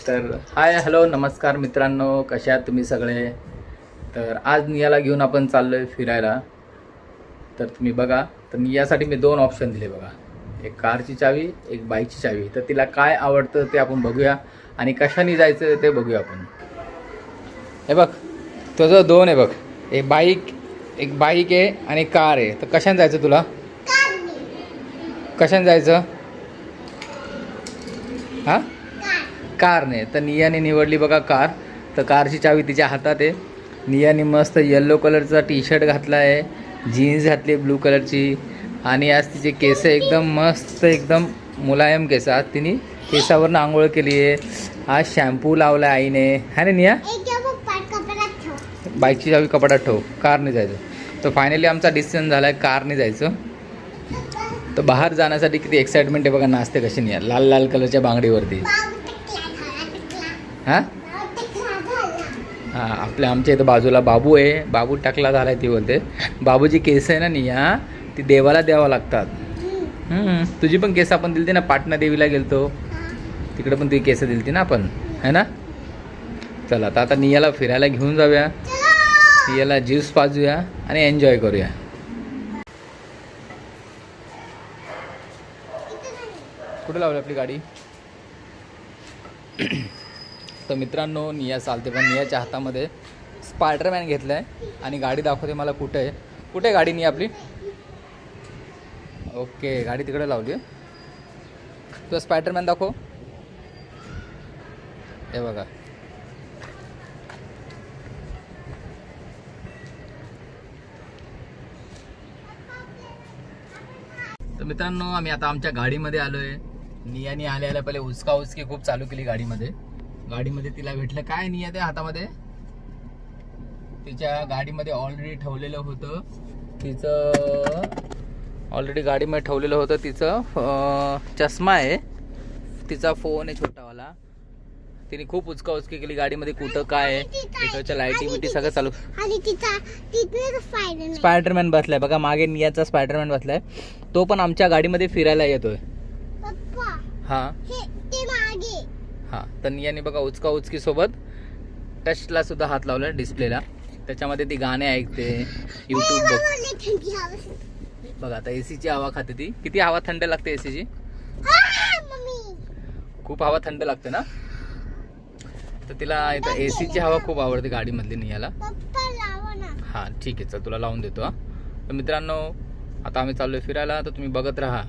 तर hi hello नमस्कार मित्रांनो, कशा आहात तुम्ही सगळे. तर आज नियाला घेऊन आपण चाललोय फिरायला. तर तुम्ही बघा, तर नियासाठी मी दोन ऑप्शन दिले बघा, एक कारची चावी, एक बाईकची चावी. तर तिला काय आवडतं ते आपण बघूया आणि कशाने जायचं ते बघूया आपण. हे बघ, तुझं दोन आहे बघ, एक बाईक आहे आणि कार आहे. तर कशाने जायचं तुला? कशाने जायचं? हां, कारने. तर नियाने निवडली बघा कार. तर कारची चावी तिच्या हातात आहे. नियाने मस्त येल्लो कलरचा टी शर्ट घातला आहे, जीन्स घातली ब्लू कलरची आणि आज तिचे केस एकदम मस्त, एकदम मुलायम केस. आज तिने केसावरनं आंघोळ केली आहे. आज शॅम्पू लावला आईने, है ना निया? बाईकची चावी कपाटात ठेव, कारने जायचं. तर फायनली आमचा डिसिजन झाला आहे कारने जायचं. तर बाहेर जाण्यासाठी किती एक्साइटमेंट आहे बघा, नाचते कशी निया लाल लाल कलरच्या बांगडीवरती. हां हां, आमच्या इथं बाजूला बाबू आहे, बाबू टाकला झाला आहे ती बोलते. बाबूची केस आहे ना निया, ती देवाला द्यावं लागतात. तुझी पण केस आपण दिलती ना, पाटणा देवीला गेलतो तिकडे पण तुझी केस दिलती ना आपण, है ना? चला तर आता नियाला फिरायला घेऊन जाऊया, नियाला ज्यूस पाजूया आणि एन्जॉय करूया. कुठे लावली आपली गाडी? तर मित्रांनो, निया चालते, पण नियाच्या हातामध्ये स्पायडरमॅन घेतलं आहे आणि गाडी दाखवते मला कुठे आहे. कुठे गाडी निया आपली? ओके, गाडी तिकडे लावली आहे. तुझा स्पायडरमॅन दाखव. हे बघा, तर मित्रांनो आम्ही आता आमच्या गाडीमध्ये आलो आहे. नियाने आल्या पहिले उचकी खूप चालू केली गाडीमध्ये. तिला भेटलं काय निया त्या हातामध्ये? तिच्या गाडीमध्ये ऑलरेडी ठेवलेलं होतं तिचं चष्मा आहे, तिचा फोन आहे छोटावाला. तिने खूप उचकी केली गाडीमध्ये, कुठं काय आहे, इकडच्या लाईटी बिटी सगळं चालू. स्पायडरमॅन बसलाय बघा मागे, नियाचा स्पायडरमॅन बसलाय. तो पण आमच्या गाडीमध्ये फिरायला येतोय. हां हां, तर नियाने बघा उचकी सोबत टचला सुद्धा हात लावला डिस्प्लेला. त्याच्यामध्ये ती गाणे ऐकते, यूट्यूब बघा. आता एसीची हवा खाते ती. किती हवा थंड लागते एसीची? खूप हवा थंड लागते ना. तर तिला इथं एसीची हवा खूप आवडते गाडीमधली नियाला. हां ठीक आहे, चल तुला लावून देतो. हां, तर मित्रांनो आता आम्ही चाललोय फिरायला, तर तुम्ही बघत राहा.